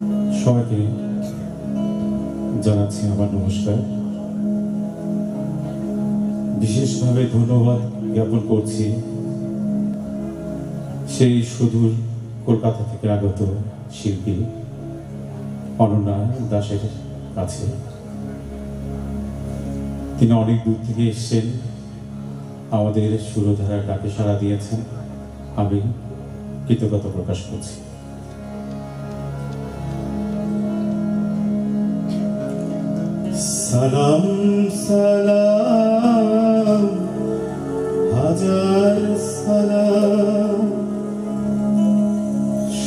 সবাইকে জানাচ্ছি আমার নমস্কার। বিশেষভাবে ধন্যবাদ জ্ঞাপন করছি সেই সুদূর কলকাতা থেকে আগত শিল্পী অনন্যা দাসের কাছে। তিনি অনেক দূর থেকে এসেছেন, আমাদের সুরধারার ডাকে সাড়া দিয়েছেন। আমি কৃতজ্ঞতা প্রকাশ করছি। সালাম সালাম হাজার সালাম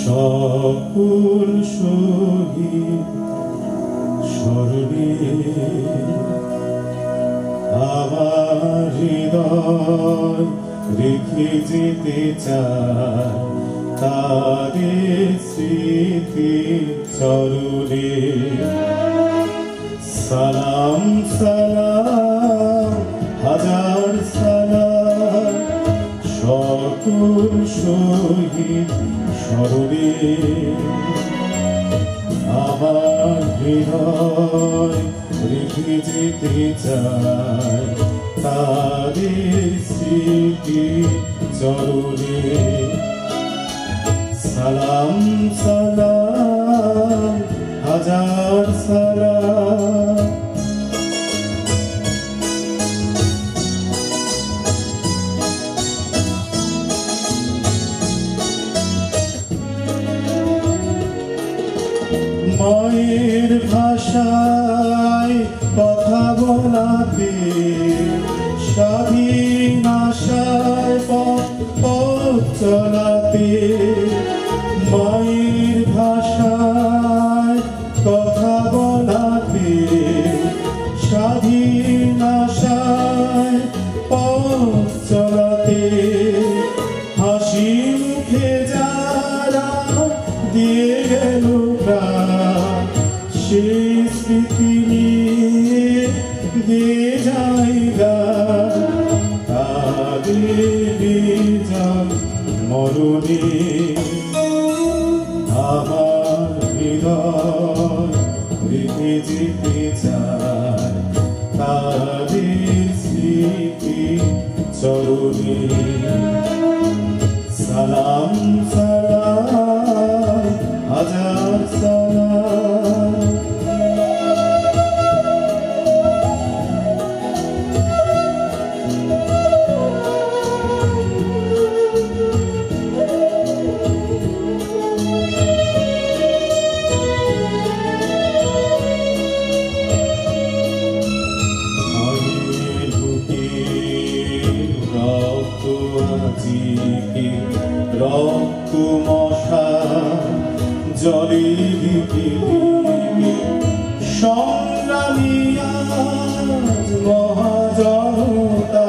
সকল শহীদ স্মরণে আমার হৃদয় রেখে যেতে চায় তাদের স্মৃতি চরণে। সালাম সালাম হাজার সালাম সকল শহীদ স্মরণে আমার হৃদয় রেখে যেতে চায় তাদের স্মৃতি চরণে। সালাম সালাম হাজার সালাম। মায়ের ভাষায় কথা বলাতে স্বাধীন আশায় পথ চলাতে, মায়ের ভাষায় কথা বলাতে স্বাধীন আশায় পথ চলাতে, হাসি মুখে যারা দিয়ে গেল প্রাণ সেই স্মৃতি নিয়ে দিয়ে জায়গা তাদের নিজাম মরণে। আমার হৃদয় রেখে যেতে চায় তাদের স্মৃতি চরণে। সালাম সালাম হাজার সালাম। রক্ত মশা জলে দিকে সংগ্রামী আজ মহাজনতা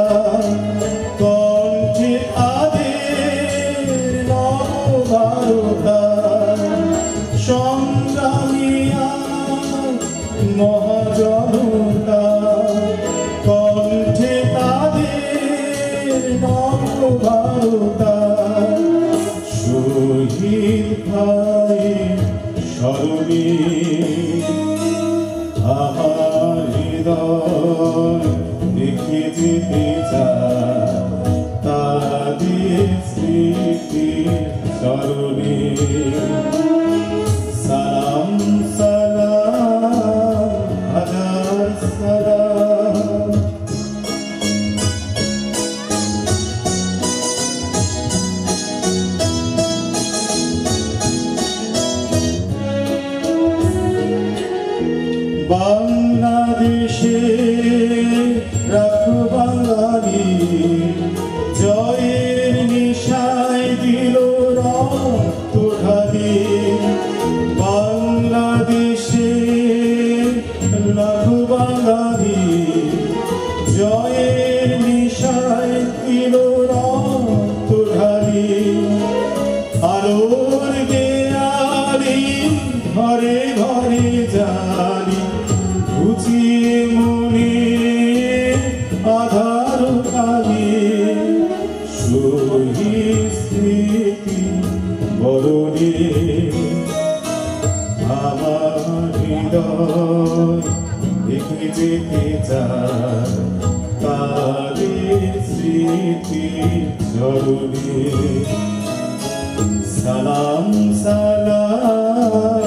কণ্ঠে আদের নববারতা। সংগ্রামী আজ মহাজনতা কণ্ঠে তাদের নববারতা। শহীদ ভাইয়ের স্মরণে আমার হৃদয় রেখে যেতে চায় তাদের স্মৃতি চরণে। সালাম সালাম হাজার সালাম। বাংলাদেশে রাখো বাঙালি জয়ের নিশায় দিল রক্ত ঢালি। বাংলাদেশে রাখো বাঙালি জয়ের নিশায় দিল রক্ত ঢালি। আলোর দেয়ালি ঘরে ঘরে জানি ঘুচিয়ে মনে আধার কালি। শহীদ স্মৃতি বরণে হৃদয় রেখে যেতে চায় তাদের স্মৃতি চরণে সালাম সালাম